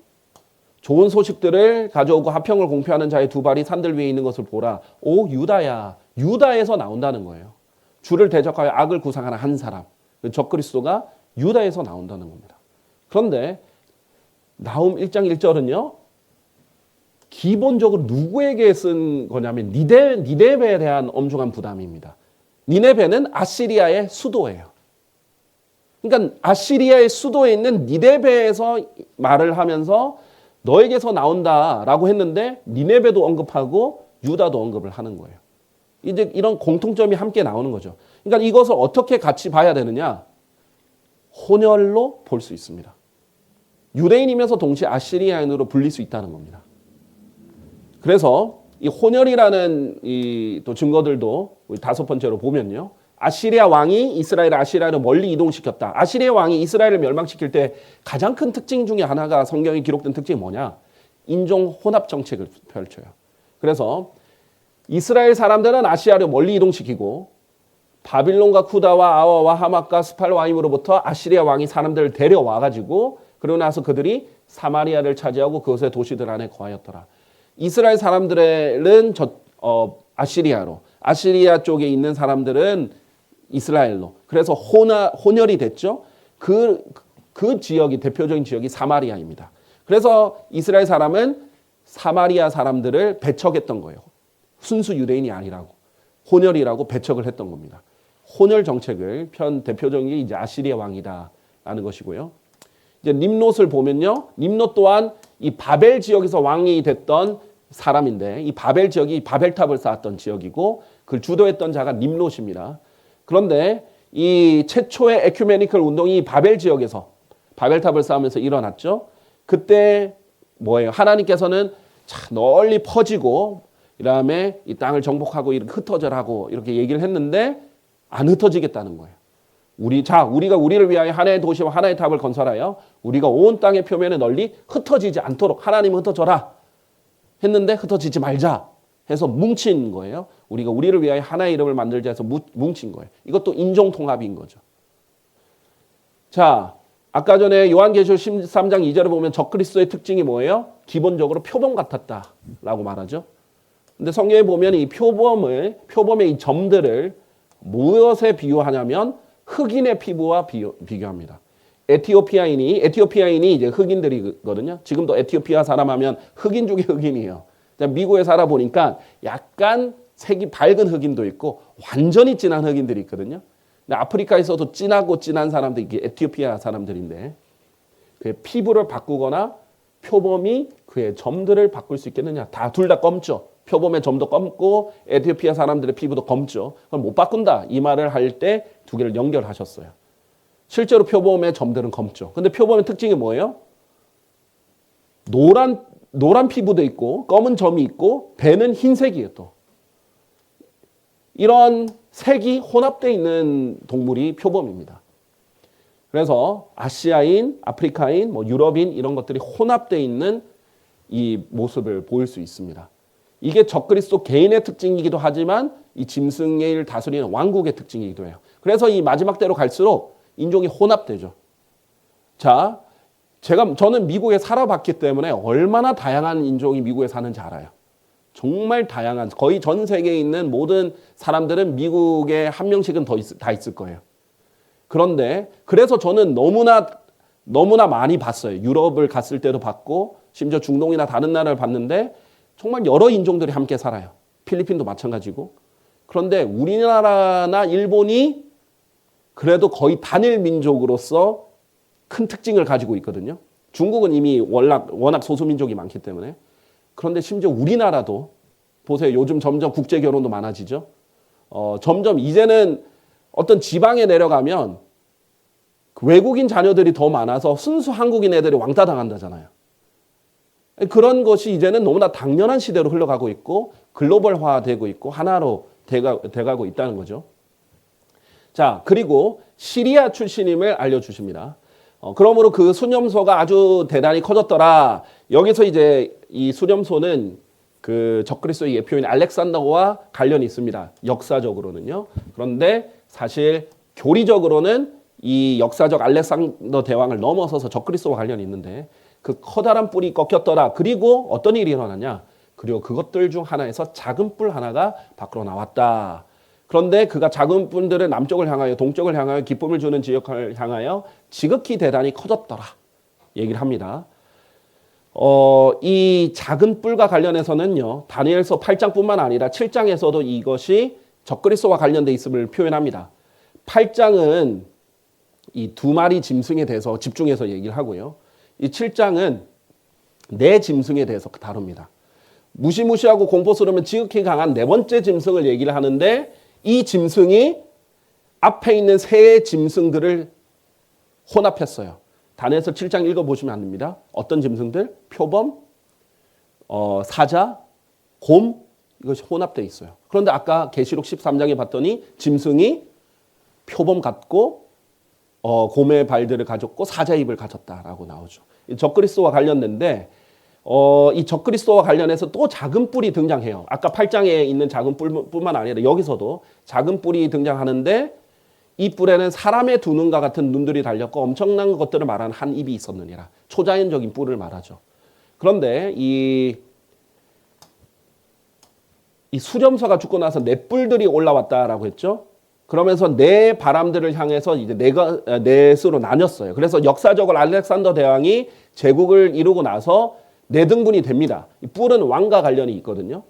좋은 소식들을 가져오고 화평을 공표하는 자의 두 발이 산들 위에 있는 것을 보라. 오 유다야. 유다에서 나온다는 거예요. 주를 대적하여 악을 구상하는 한 사람. 적그리스도가 유다에서 나온다는 겁니다. 그런데 나움 1장 1절은요. 기본적으로 누구에게 쓴 거냐면 니네베에 대한 엄중한 부담입니다. 니네베는 아시리아의 수도예요. 그러니까 아시리아의 수도에 있는 니네베에서 말을 하면서 너에게서 나온다라고 했는데 니네베도 언급하고 유다도 언급을 하는 거예요. 이제 이런 공통점이 함께 나오는 거죠. 그러니까 이것을 어떻게 같이 봐야 되느냐? 혼혈로 볼 수 있습니다. 유대인이면서 동시에 아시리아인으로 불릴 수 있다는 겁니다. 그래서 이 혼혈이라는 또 증거들도 우리 다섯 번째로 보면요. 아시리아 왕이 이스라엘을 아시리아로 멀리 이동시켰다. 아시리아 왕이 이스라엘을 멸망시킬 때 가장 큰 특징 중에 하나가 성경에 기록된 특징이 뭐냐? 인종 혼합 정책을 펼쳐요. 그래서 이스라엘 사람들은 아시아로 멀리 이동시키고 바빌론과 쿠다와 아와와 하맛과 스팔와임으로부터 아시리아 왕이 사람들을 데려와가지고 그러고 나서 그들이 사마리아를 차지하고 그것의 도시들 안에 거하였더라. 이스라엘 사람들은 아시리아로, 아시리아 쪽에 있는 사람들은 이스라엘로. 그래서 혼혈이 됐죠. 그 지역이 대표적인 지역이 사마리아입니다. 그래서 이스라엘 사람은 사마리아 사람들을 배척했던 거예요. 순수 유대인이 아니라고, 혼혈이라고 배척을 했던 겁니다. 혼혈 정책을 편 대표적인 게 이제 아시리아 왕이다라는 것이고요. 이제 림롯을 보면요, 림롯 또한 이 바벨 지역에서 왕이 됐던 사람인데, 이 바벨 지역이 바벨탑을 쌓았던 지역이고 그걸 주도했던 자가 림롯입니다. 그런데 이 최초의 에큐메니컬 운동이 바벨 지역에서 바벨탑을 쌓으면서 일어났죠. 그때 뭐예요? 하나님께서는 널리 퍼지고 그다음에 이 땅을 정복하고 이렇게 흩어져라고 이렇게 얘기를 했는데 안 흩어지겠다는 거예요. 우리가 우리를 위하여 하나의 도시와 하나의 탑을 건설하여 우리가 온 땅의 표면에 널리 흩어지지 않도록 하나님 흩어져라 했는데 흩어지지 말자 해서 뭉친 거예요. 우리가 우리를 위하여 하나의 이름을 만들자 해서 뭉친 거예요. 이것도 인종통합인 거죠. 자, 아까 전에 요한계시록 13장 2절에 보면 적그리스도의 특징이 뭐예요? 기본적으로 표범 같았다라고 말하죠. 근데 성경에 보면 이 표범의 이 점들을 무엇에 비유하냐면 흑인의 피부와 비교합니다. 에티오피아인이 이제 흑인들이거든요. 지금도 에티오피아 사람 하면 흑인 중에 흑인이에요. 미국에 살아보니까 약간 색이 밝은 흑인도 있고 완전히 진한 흑인들이 있거든요. 근데 아프리카에서도 진하고 진한 사람들이 이게 에티오피아 사람들인데 그의 피부를 바꾸거나 표범이 그의 점들을 바꿀 수 있겠느냐? 둘 다 검죠. 표범의 점도 검고 에티오피아 사람들의 피부도 검죠. 그럼 못 바꾼다. 이 말을 할 때 두 개를 연결하셨어요. 실제로 표범의 점들은 검죠. 근데 표범의 특징이 뭐예요? 노란 피부도 있고 검은 점이 있고 배는 흰색이에요. 또 이런 색이 혼합되어 있는 동물이 표범입니다. 그래서 아시아인, 아프리카인, 유럽인 이런 것들이 혼합되어 있는 이 모습을 보일 수 있습니다. 이게 적그리스도 개인의 특징이기도 하지만 이 짐승을 다스리는 왕국의 특징이기도 해요. 그래서 이 마지막 때로 갈수록 인종이 혼합되죠. 자, 저는 미국에 살아봤기 때문에 얼마나 다양한 인종이 미국에 사는지 알아요. 정말 다양한, 거의 전 세계에 있는 모든 사람들은 미국에 한 명씩은 다 있을 거예요. 그런데 그래서 저는 너무나 많이 봤어요. 유럽을 갔을 때도 봤고 심지어 중동이나 다른 나라를 봤는데 정말 여러 인종들이 함께 살아요. 필리핀도 마찬가지고. 그런데 우리나라나 일본이 그래도 거의 단일 민족으로서 큰 특징을 가지고 있거든요. 중국은 이미 워낙 소수민족이 많기 때문에. 그런데 심지어 우리나라도 보세요. 요즘 점점 국제 결혼도 많아지죠. 점점 이제는 어떤 지방에 내려가면 외국인 자녀들이 더 많아서 순수 한국인 애들이 왕따 당한다잖아요. 그런 것이 이제는 너무나 당연한 시대로 흘러가고 있고 글로벌화되고 있고 하나로 돼가고 있다는 거죠. 자, 그리고 시리아 출신임을 알려주십니다. 그러므로 그 수념소가 아주 대단히 커졌더라. 여기서 이제 이 수념소는 그 적그리스도의 예표인 알렉산더와 관련이 있습니다. 역사적으로는요. 그런데 사실 교리적으로는 이 역사적 알렉산더 대왕을 넘어서서 적그리스도와 관련이 있는데 그 커다란 뿔이 꺾였더라. 그리고 어떤 일이 일어나냐. 그리고 그것들 중 하나에서 작은 뿔 하나가 밖으로 나왔다. 그런데 그가 작은 뿔들을 남쪽을 향하여 동쪽을 향하여 기쁨을 주는 지역을 향하여 지극히 대단히 커졌더라. 얘기를 합니다. 이 작은 뿔과 관련해서는요. 다니엘서 8장뿐만 아니라 7장에서도 이것이 적그리스도와 관련돼 있음을 표현합니다. 8장은 이 두 마리 짐승에 대해서 집중해서 얘기를 하고요. 이 7장은 네 짐승에 대해서 다룹니다. 무시무시하고 공포스러우면 지극히 강한 네 번째 짐승을 얘기를 하는데 이 짐승이 앞에 있는 세 짐승들을 혼합했어요. 다니엘서 7장 읽어보시면 안 됩니다. 어떤 짐승들? 표범, 사자, 곰 이것이 혼합되어 있어요. 그런데 아까 계시록 13장에 봤더니 짐승이 표범 같고 곰의 발들을 가졌고 사자 입을 가졌다라고 나오죠. 적그리스도와 관련된데 이 적그리스도와 관련해서 또 작은 뿔이 등장해요. 아까 8장에 있는 작은 뿔뿐만 아니라 여기서도 작은 뿔이 등장하는데 이 뿔에는 사람의 두 눈과 같은 눈들이 달렸고 엄청난 것들을 말하는 한 입이 있었느니라. 초자연적인 뿔을 말하죠. 그런데 이 수렴서가 죽고 나서 네 뿔들이 올라왔다라고 했죠. 그러면서 네 바람들을 향해서 이제 넷으로 나뉘었어요. 그래서 역사적으로 알렉산더 대왕이 제국을 이루고 나서 네 등분이 됩니다. 이 뿔은 왕과 관련이 있거든요.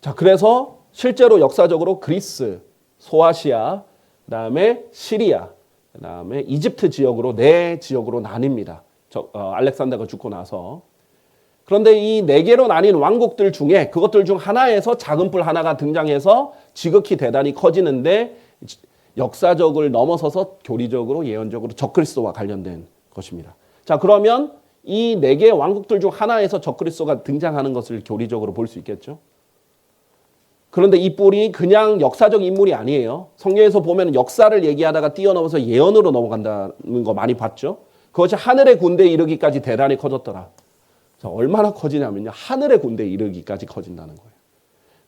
자, 그래서 실제로 역사적으로 그리스, 소아시아, 그다음에 시리아, 그다음에 이집트 지역으로 네 지역으로 나뉩니다. 알렉산더가 죽고 나서. 그런데 이 네 개로 나뉜 왕국들 중에 그것들 중 하나에서 작은 뿔 하나가 등장해서 지극히 대단히 커지는데 역사적을 넘어서서 교리적으로 예언적으로 적그리스도와 관련된 것입니다. 자, 그러면 이 네 개의 왕국들 중 하나에서 적그리스도가 등장하는 것을 교리적으로 볼 수 있겠죠. 그런데 이 뿔이 그냥 역사적 인물이 아니에요. 성경에서 보면 역사를 얘기하다가 뛰어넘어서 예언으로 넘어간다는 거 많이 봤죠. 그것이 하늘의 군대에 이르기까지 대단히 커졌더라. 자, 얼마나 커지냐면요. 하늘의 군대에 이르기까지 커진다는 거예요.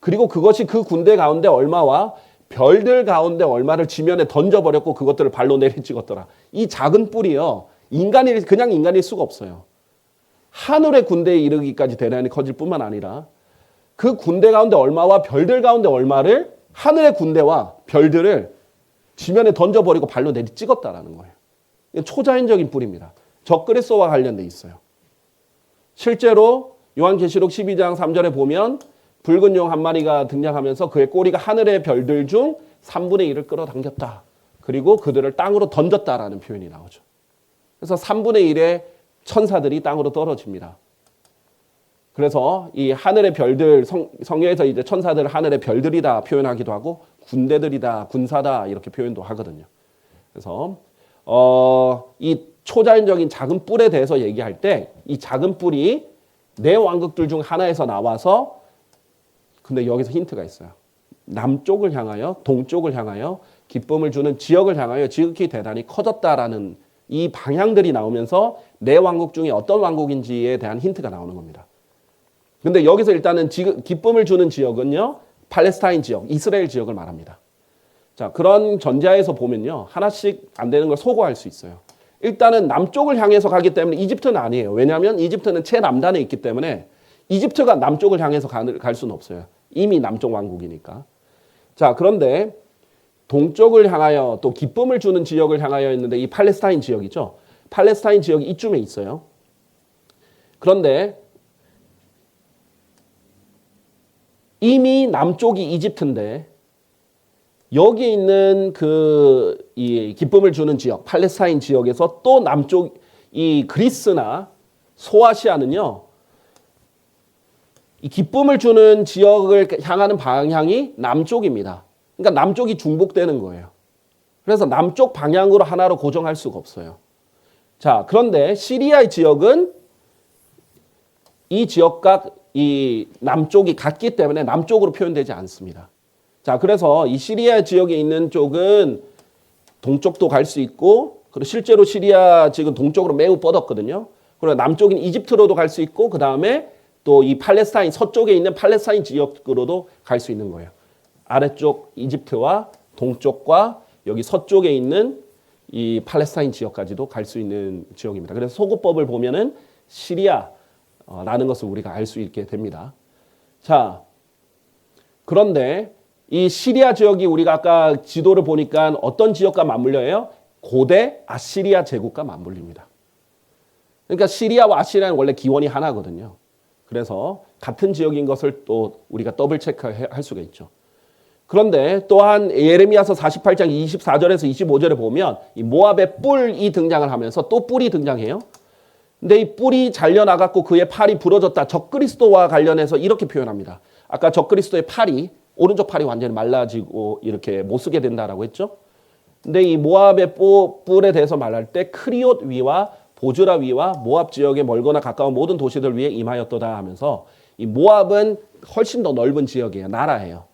그리고 그것이 그 군대 가운데 얼마와 별들 가운데 얼마를 지면에 던져버렸고 그것들을 발로 내리찍었더라. 이 작은 뿔이요. 그냥 인간일 수가 없어요. 하늘의 군대에 이르기까지 대단히 커질 뿐만 아니라 그 군대 가운데 얼마와 별들 가운데 얼마를 하늘의 군대와 별들을 지면에 던져버리고 발로 내리찍었다라는 거예요. 초자연적인 뿔입니다. 적그리스도와 관련돼 있어요. 실제로 요한계시록 12장 3절에 보면 붉은 용 한 마리가 등장하면서 그의 꼬리가 하늘의 별들 중 3분의 1을 끌어당겼다. 그리고 그들을 땅으로 던졌다라는 표현이 나오죠. 그래서 3분의 1의 천사들이 땅으로 떨어집니다. 그래서 이 하늘의 별들, 성경에서 이제 천사들을 하늘의 별들이다 표현하기도 하고 군대들이다, 군사다 이렇게 표현도 하거든요. 그래서 이 초자연적인 작은 뿔에 대해서 얘기할 때 이 작은 뿔이 네 왕국들 중 하나에서 나와서 근데 여기서 힌트가 있어요. 남쪽을 향하여 동쪽을 향하여 기쁨을 주는 지역을 향하여 지극히 대단히 커졌다라는 이 방향들이 나오면서 네 왕국 중에 어떤 왕국인지에 대한 힌트가 나오는 겁니다. 근데 여기서 일단은 기쁨을 주는 지역은요. 팔레스타인 지역, 이스라엘 지역을 말합니다. 자, 그런 전제하에서 보면요. 하나씩 안 되는 걸 소거할 수 있어요. 일단은 남쪽을 향해서 가기 때문에 이집트는 아니에요. 왜냐하면 이집트는 최남단에 있기 때문에 이집트가 남쪽을 향해서 갈 수는 없어요. 이미 남쪽 왕국이니까. 자, 그런데 동쪽을 향하여 또 기쁨을 주는 지역을 향하여 있는데 이 팔레스타인 지역이죠. 팔레스타인 지역이 이쯤에 있어요. 그런데 이미 남쪽이 이집트인데 여기에 있는 이 기쁨을 주는 지역, 팔레스타인 지역에서 또 남쪽 이 그리스나 소아시아는요. 이 기쁨을 주는 지역을 향하는 방향이 남쪽입니다. 그러니까 남쪽이 중복되는 거예요. 그래서 남쪽 방향으로 하나로 고정할 수가 없어요. 자, 그런데 시리아의 지역은 이 지역과 이 남쪽이 같기 때문에 남쪽으로 표현되지 않습니다. 자, 그래서 이 시리아 지역에 있는 쪽은 동쪽도 갈 수 있고, 그리고 실제로 시리아 지금 동쪽으로 매우 뻗었거든요. 그리고 남쪽인 이집트로도 갈 수 있고, 그 다음에 또 이 팔레스타인 서쪽에 있는 팔레스타인 지역으로도 갈 수 있는 거예요. 아래쪽 이집트와 동쪽과 여기 서쪽에 있는 이 팔레스타인 지역까지도 갈 수 있는 지역입니다. 그래서 소고법을 보면은 시리아라는 것을 우리가 알 수 있게 됩니다. 자, 그런데 이 시리아 지역이 우리가 아까 지도를 보니까 어떤 지역과 맞물려요? 고대 아시리아 제국과 맞물립니다. 그러니까 시리아와 아시리아는 원래 기원이 하나거든요. 그래서 같은 지역인 것을 또 우리가 더블 체크할 수가 있죠. 그런데 또한 예레미야서 48장 24절에서 25절에 보면 이 모압의 뿔이 등장을 하면서 또 뿔이 등장해요. 근데 이 뿔이 잘려나갔고 그의 팔이 부러졌다. 적그리스도와 관련해서 이렇게 표현합니다. 아까 적그리스도의 팔이 오른쪽 팔이 완전히 말라지고 이렇게 못 쓰게 된다라고 했죠. 근데 이 모압의 뿔에 대해서 말할 때 크리옷 위와 보즈라 위와 모압 지역에 멀거나 가까운 모든 도시들 위에 임하였도다 하면서 이 모압은 훨씬 더 넓은 지역이에요. 나라예요.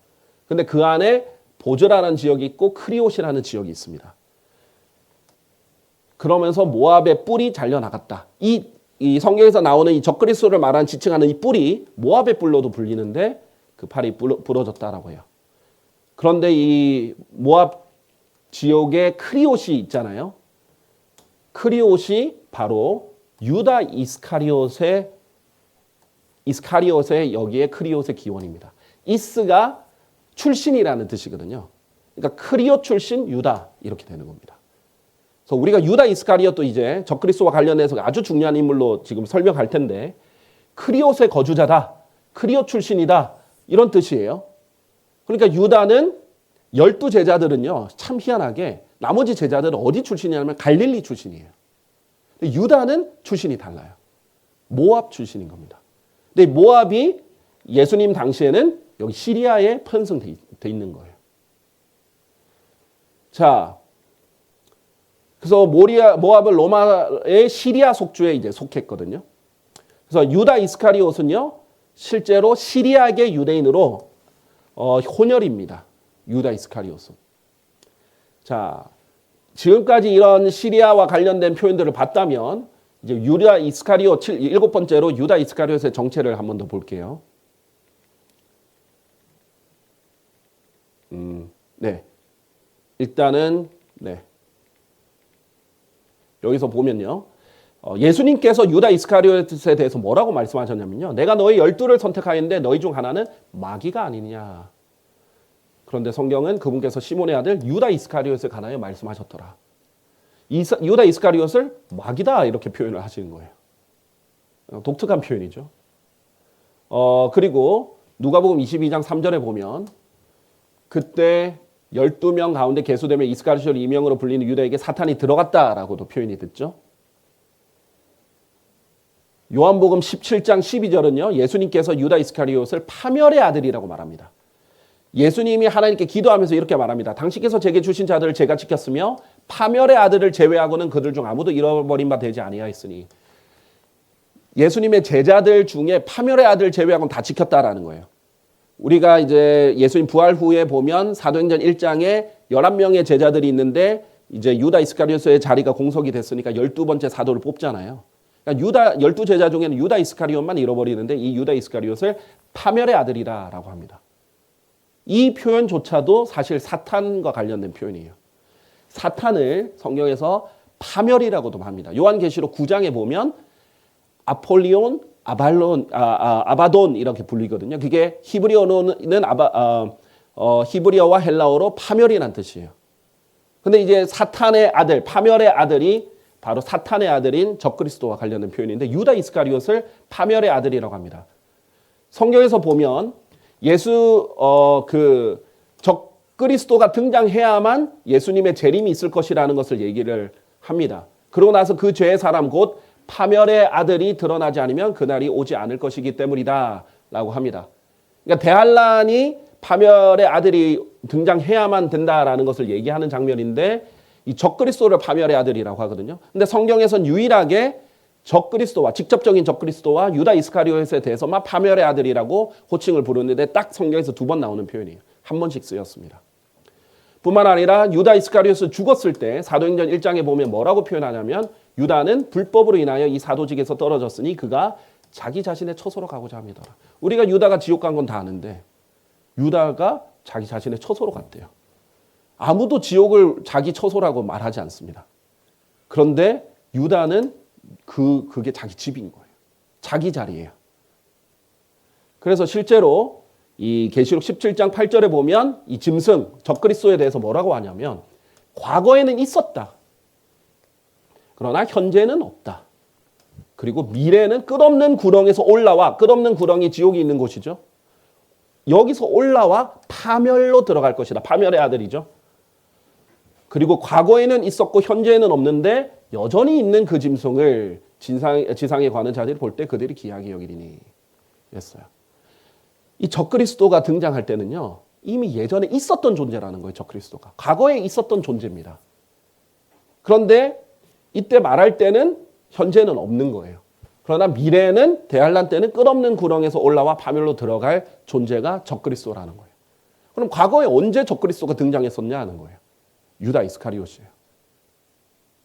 근데 그 안에 보즈라라는 지역이 있고 크리옷이라는 지역이 있습니다. 그러면서 모압의 뿔이 잘려나갔다. 이 성경에서 나오는 이 적그리스도를 말하는 지칭하는 이 뿔이 모압의 뿔로도 불리는데 그 팔이 부러졌다라고 해요. 그런데 이 모압 지옥에 크리옷이 있잖아요. 크리옷이 바로 유다 이스카리옷의 여기에 크리옷의 기원입니다. 이스가 출신이라는 뜻이거든요. 그러니까 크리옷 출신 유다 이렇게 되는 겁니다. 그래서 우리가 유다 이스카리옷도 이제 적그리스도와 관련해서 아주 중요한 인물로 지금 설명할 텐데 크리옷의 거주자다, 크리옷 출신이다 이런 뜻이에요. 그러니까 유다는 12제자들은요 참 희한하게 나머지 제자들은 어디 출신이냐면 갈릴리 출신이에요. 근데 유다는 출신이 달라요. 모압 출신인 겁니다. 근데 모압이 예수님 당시에는 여기 시리아에 편성돼 있는 거예요. 자, 그래서 모압은 로마의 시리아 속주에 이제 속했거든요. 그래서 유다 이스카리옷은요 실제로 시리아계 유대인으로 혼혈입니다. 유다 이스카리옷은. 자, 지금까지 이런 시리아와 관련된 표현들을 봤다면 이제 유다 이스카리옷 7번째로 유다 이스카리옷의 정체를 한 번 더 볼게요. 네. 일단은 네. 여기서 보면요. 예수님께서 유다 이스카리옷에 대해서 뭐라고 말씀하셨냐면요. 내가 너희 12를 선택하였는데 너희 중 하나는 마귀가 아니냐. 그런데 성경은 그분께서 시몬의 아들 유다 이스카리옷에 관하여 말씀하셨더라. 유다 이스카리옷을 마귀다 이렇게 표현을 하시는 거예요. 독특한 표현이죠. 그리고 누가복음 22장 3절에 보면 그때 12명 가운데 계수되며 이스카리옷 이명으로 불리는 유다에게 사탄이 들어갔다라고도 표현이 됐죠. 요한복음 17장 12절은요. 예수님께서 유다 이스카리옷을 파멸의 아들이라고 말합니다. 예수님이 하나님께 기도하면서 이렇게 말합니다. 당신께서 제게 주신 자들을 제가 지켰으며 파멸의 아들을 제외하고는 그들 중 아무도 잃어버린 바 되지 아니하였으니 예수님의 제자들 중에 파멸의 아들 제외하고는 다 지켰다라는 거예요. 우리가 이제 예수님 부활 후에 보면 사도행전 1장에 11명의 제자들이 있는데 이제 유다 이스카리옷의 자리가 공석이 됐으니까 12번째 사도를 뽑잖아요. 그러니까 12제자 중에는 유다 이스카리옷만 잃어버리는데 이 유다 이스카리옷을 파멸의 아들이라고 합니다. 이 표현조차도 사실 사탄과 관련된 표현이에요. 사탄을 성경에서 파멸이라고도 합니다. 요한계시록 9장에 보면 아폴리온, 아바돈 이렇게 불리거든요. 그게 히브리어는 히브리어와 헬라어로 파멸이라는 뜻이에요. 근데 이제 사탄의 아들, 파멸의 아들이 바로 사탄의 아들인 적그리스도와 관련된 표현인데 유다 이스카리옷을 파멸의 아들이라고 합니다. 성경에서 보면 적그리스도가 등장해야만 예수님의 재림이 있을 것이라는 것을 얘기를 합니다. 그러고 나서 그 죄의 사람 곧 파멸의 아들이 드러나지 않으면 그날이 오지 않을 것이기 때문이다 라고 합니다. 그러니까 대환란이 파멸의 아들이 등장해야만 된다라는 것을 얘기하는 장면인데 이 적그리스도를 파멸의 아들이라고 하거든요. 근데 성경에선 유일하게 적그리스도와 직접적인 적그리스도와 유다 이스카리옷에 대해서만 파멸의 아들이라고 호칭을 부르는데 딱 성경에서 2번 나오는 표현이에요. 한 번씩 쓰였습니다. 뿐만 아니라 유다 이스카리옷은 죽었을 때 사도행전 1장에 보면 뭐라고 표현하냐면 유다는 불법으로 인하여 이 사도직에서 떨어졌으니 그가 자기 자신의 처소로 가고자 합니다. 우리가 유다가 지옥 간 건 다 아는데 유다가 자기 자신의 처소로 갔대요. 아무도 지옥을 자기 처소라고 말하지 않습니다. 그런데 유다는 그게 자기 집인 거예요. 자기 자리예요. 그래서 실제로 이 계시록 17장 8절에 보면 이 짐승 적그리스도에 대해서 뭐라고 하냐면 과거에는 있었다. 그러나 현재는 없다. 그리고 미래는 끝없는 구렁에서 올라와, 끝없는 구렁이 지옥이 있는 곳이죠. 여기서 올라와 파멸로 들어갈 것이다. 파멸의 아들이죠. 그리고 과거에는 있었고 현재에는 없는데 여전히 있는 그 짐승을 지상에 관한 자들이 볼 때 그들이 귀하게 여기리니 했어요. 이 적그리스도가 등장할 때는요. 이미 예전에 있었던 존재라는 거예요. 적그리스도가. 과거에 있었던 존재입니다. 그런데 이때 말할 때는 현재는 없는 거예요. 그러나 미래는 대환란 때는 끝없는 구렁에서 올라와 파멸로 들어갈 존재가 적그리스도라는 거예요. 그럼 과거에 언제 적그리스도가 등장했었냐 하는 거예요. 유다 이스카리옷이에요.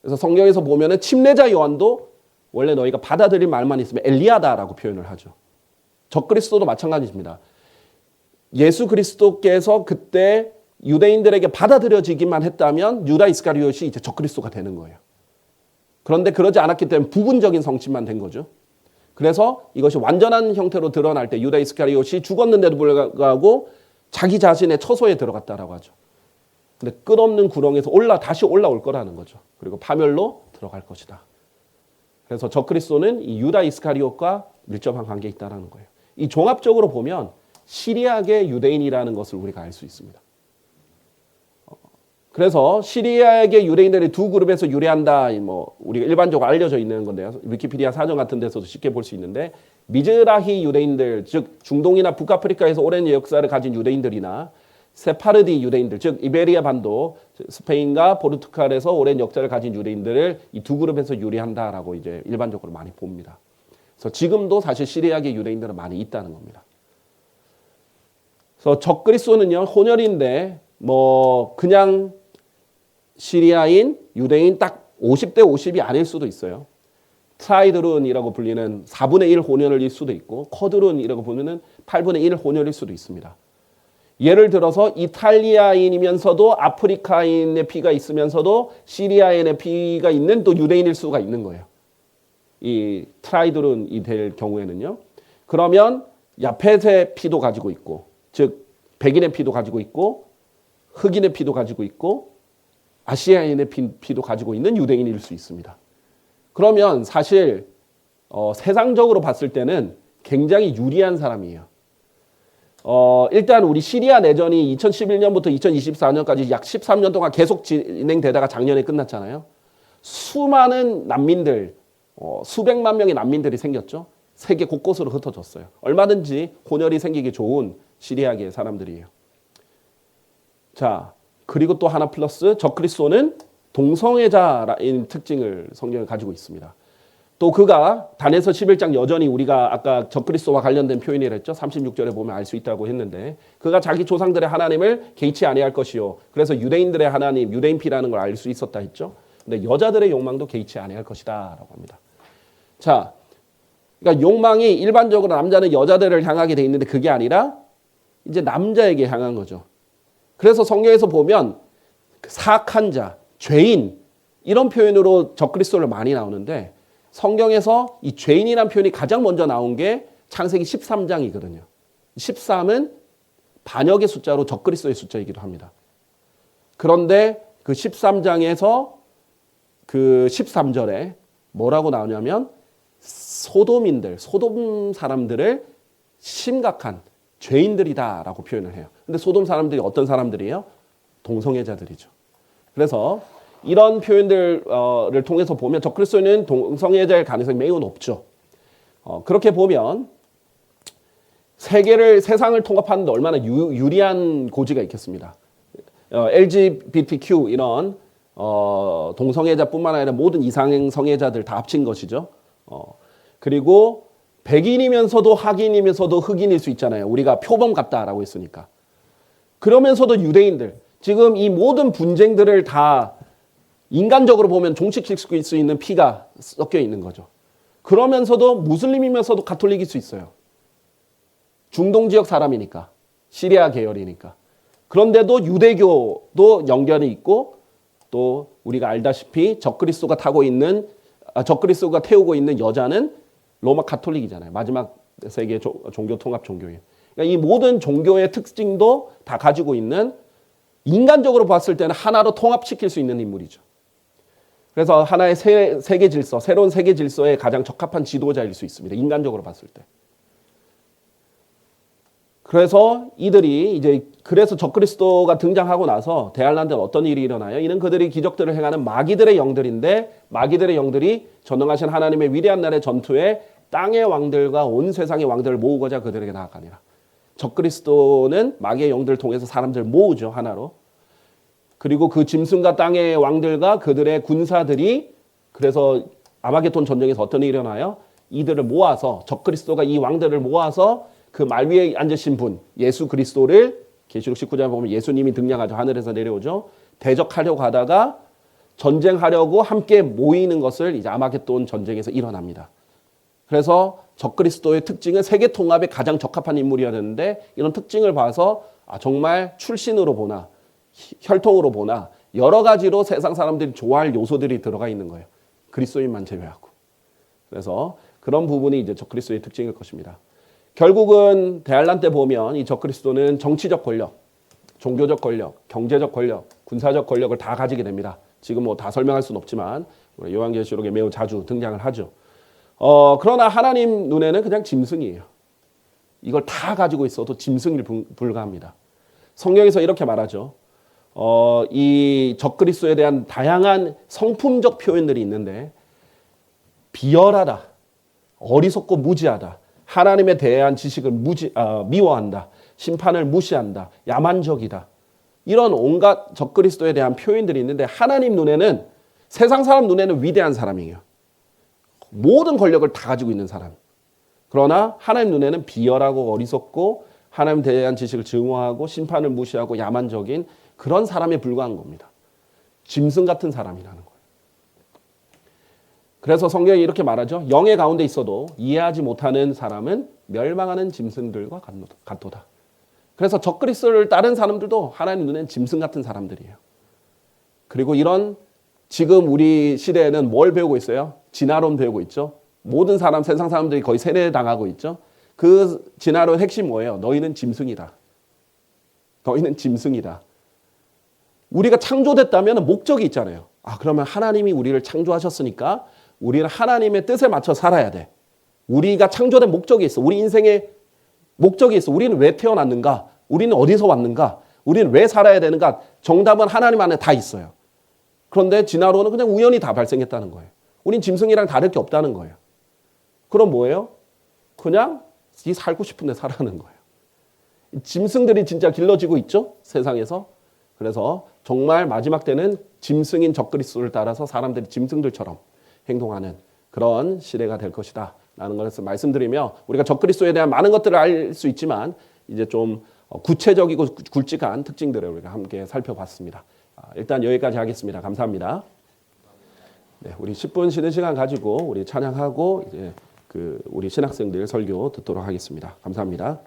그래서 성경에서 보면은 침례자 요한도 원래 너희가 받아들일 말만 있으면 엘리야다라고 표현을 하죠. 적그리스도도 마찬가지입니다. 예수 그리스도께서 그때 유대인들에게 받아들여지기만 했다면 유다 이스카리옷이 이제 적그리스도가 되는 거예요. 그런데 그러지 않았기 때문에 부분적인 성취만 된 거죠. 그래서 이것이 완전한 형태로 드러날 때 유다 이스카리옷이 죽었는데도 불구하고 자기 자신의 처소에 들어갔다라고 하죠. 근데 끝없는 구렁에서 다시 올라올 거라는 거죠. 그리고 파멸로 들어갈 것이다. 그래서 적그리스도는 이 유다 이스카리옷과 밀접한 관계에 있다는 거예요. 이 종합적으로 보면 시리아계 유대인이라는 것을 우리가 알 수 있습니다. 그래서 시리아계 유대인들이 두 그룹에서 유래한다. 우리가 일반적으로 알려져 있는 건데요. 위키피디아 사전 같은 데서도 쉽게 볼 수 있는데 미즈라히 유대인들, 즉 중동이나 북아프리카에서 오랜 역사를 가진 유대인들이나 세파르디 유대인들, 즉 이베리아 반도, 스페인과 포르투갈에서 오랜 역사를 가진 유대인들을 이 두 그룹에서 유래한다라고 이제 일반적으로 많이 봅니다. 그래서 지금도 사실 시리아계 유대인들은 많이 있다는 겁니다. 그래서 적그리스도는요 혼혈인데 그냥 시리아인, 유대인 딱 50대 50이 아닐 수도 있어요. 트라이드룬이라고 불리는 4분의 1 혼혈일 수도 있고 커드룬이라고 보면은 8분의 1 혼혈일 수도 있습니다. 예를 들어서 이탈리아인이면서도 아프리카인의 피가 있으면서도 시리아인의 피가 있는 또 유대인일 수가 있는 거예요. 이 트라이드룬이 될 경우에는요. 그러면 야펫의 피도 가지고 있고, 즉 백인의 피도 가지고 있고 흑인의 피도 가지고 있고 아시아인의 피도 가지고 있는 유대인일 수 있습니다. 그러면 사실 세상적으로 봤을 때는 굉장히 유리한 사람이에요. 일단 우리 시리아 내전이 2011년부터 2024년까지 약 13년 동안 계속 진행되다가 작년에 끝났잖아요. 수많은 난민들, 수백만 명의 난민들이 생겼죠. 세계 곳곳으로 흩어졌어요. 얼마든지 혼혈이 생기기 좋은 시리아계 사람들이에요. 자, 그리고 또 하나 플러스 적그리스도는 동성애자라는 특징을 성경에 가지고 있습니다. 또 그가 다니엘서 11장 여전히 우리가 아까 적그리스도와 관련된 표현이라 했죠. 36절에 보면 알 수 있다고 했는데 그가 자기 조상들의 하나님을 개의치 아니할 것이요. 그래서 유대인들의 하나님, 유대인 피라는 걸 알 수 있었다 했죠. 근데 여자들의 욕망도 개의치 아니할 것이다 라고 합니다. 자, 그러니까 욕망이 일반적으로 남자는 여자들을 향하게 돼 있는데 그게 아니라 이제 남자에게 향한 거죠. 그래서 성경에서 보면 사악한 자, 죄인 이런 표현으로 적그리스도를 많이 나오는데 성경에서 이 죄인이라는 표현이 가장 먼저 나온 게 창세기 13장이거든요. 13은 반역의 숫자로 적그리스도의 숫자이기도 합니다. 그런데 그 13장에서 그 13절에 뭐라고 나오냐면 소돔인들, 소돔 사람들을 심각한 죄인들이다라고 표현을 해요. 근데 소돔 사람들이 어떤 사람들이에요? 동성애자들이죠. 그래서 이런 표현들을 통해서 보면 적그리스도는 동성애자일 가능성이 매우 높죠. 그렇게 보면 세상을 통합하는 데 얼마나 유리한 고지가 있겠습니다. LGBTQ 이런 동성애자뿐만 아니라 모든 이상성애자들 다 합친 것이죠. 그리고 백인이면서도 하긴이면서도 흑인일 수 있잖아요. 우리가 표범 같다라고 했으니까. 그러면서도 유대인들. 지금 이 모든 분쟁들을 다 인간적으로 보면 종식시킬 수 있는 피가 섞여 있는 거죠. 그러면서도 무슬림이면서도 가톨릭일 수 있어요. 중동 지역 사람이니까. 시리아 계열이니까. 그런데도 유대교도 연결이 있고 또 우리가 알다시피 적그리스도가 태우고 있는 여자는 로마 가톨릭이잖아요. 마지막 세계 종교 통합 종교예요. 그러니까 이 모든 종교의 특징도 다 가지고 있는 인간적으로 봤을 때는 하나로 통합시킬 수 있는 인물이죠. 그래서 하나의 세계 질서, 새로운 세계 질서에 가장 적합한 지도자일 수 있습니다. 인간적으로 봤을 때. 그래서 그래서 적그리스도가 등장하고 나서 대할란드는 어떤 일이 일어나요? 이는 그들이 기적들을 행하는 마귀들의 영들인데 마귀들의 영들이 전능하신 하나님의 위대한 날의 전투에 땅의 왕들과 온 세상의 왕들을 모으고자 그들에게 나아가니라. 적그리스도는 마귀의 영들을 통해서 사람들을 모으죠, 하나로. 그리고 그 짐승과 땅의 왕들과 그들의 군사들이 그래서 아마겟돈 전쟁에서 어떤 일이 일어나요? 이들을 모아서 적그리스도가 이 왕들을 모아서 그 말 위에 앉으신 분 예수 그리스도를 계시록 19장에 보면 예수님이 등장하죠. 하늘에서 내려오죠. 대적하려고 하다가 전쟁하려고 함께 모이는 것을 이제 아마겟돈 전쟁에서 일어납니다. 그래서 적그리스도의 특징은 세계 통합에 가장 적합한 인물이었는데 이런 특징을 봐서 정말 출신으로 보나 혈통으로 보나 여러 가지로 세상 사람들이 좋아할 요소들이 들어가 있는 거예요. 그리스도인만 제외하고. 그래서 그런 부분이 이제 적그리스도의 특징일 것입니다. 결국은 대환란 때 보면 이 적그리스도는 정치적 권력, 종교적 권력, 경제적 권력, 군사적 권력을 다 가지게 됩니다. 지금 뭐 다 설명할 수는 없지만 요한계시록에 매우 자주 등장을 하죠. 그러나 하나님 눈에는 그냥 짐승이에요. 이걸 다 가지고 있어도 짐승일 불과합니다. 성경에서 이렇게 말하죠. 이 적그리스도에 대한 다양한 성품적 표현들이 있는데 비열하다, 어리석고 무지하다, 하나님에 대한 지식을 미워한다, 심판을 무시한다, 야만적이다. 이런 온갖 적그리스도에 대한 표현들이 있는데 하나님 눈에는, 세상 사람 눈에는 위대한 사람이에요. 모든 권력을 다 가지고 있는 사람. 그러나 하나님 눈에는 비열하고 어리석고 하나님에 대한 지식을 증오하고 심판을 무시하고 야만적인 그런 사람에 불과한 겁니다. 짐승 같은 사람이라는 거예요. 그래서 성경이 이렇게 말하죠. 영의 가운데 있어도 이해하지 못하는 사람은 멸망하는 짐승들과 같도다. 그래서 적그리스도를 따른 사람들도 하나님 눈엔 짐승 같은 사람들이에요. 그리고 이런 지금 우리 시대에는 뭘 배우고 있어요? 진화론 배우고 있죠. 모든 사람, 세상 사람들이 거의 세뇌당하고 있죠. 그 진화론 핵심 뭐예요? 너희는 짐승이다. 너희는 짐승이다. 우리가 창조됐다면 목적이 있잖아요. 그러면 하나님이 우리를 창조하셨으니까 우리는 하나님의 뜻에 맞춰 살아야 돼. 우리가 창조된 목적이 있어. 우리 인생에 목적이 있어. 우리는 왜 태어났는가? 우리는 어디서 왔는가? 우리는 왜 살아야 되는가? 정답은 하나님 안에 다 있어요. 그런데 진화론은 그냥 우연히 다 발생했다는 거예요. 우린 짐승이랑 다를 게 없다는 거예요. 그럼 뭐예요? 그냥 이 살고 싶은데 살아가는 거예요. 짐승들이 진짜 길러지고 있죠? 세상에서. 그래서 정말 마지막 때는 짐승인 적그리스도를 따라서 사람들이 짐승들처럼 행동하는 그런 시대가 될 것이다 라는 것을 말씀드리며, 우리가 적그리스도에 대한 많은 것들을 알 수 있지만 이제 좀 구체적이고 굵직한 특징들을 우리가 함께 살펴봤습니다. 일단 여기까지 하겠습니다. 감사합니다. 네, 우리 10분 쉬는 시간 가지고 우리 찬양하고 이제 우리 신학생들 설교 듣도록 하겠습니다. 감사합니다.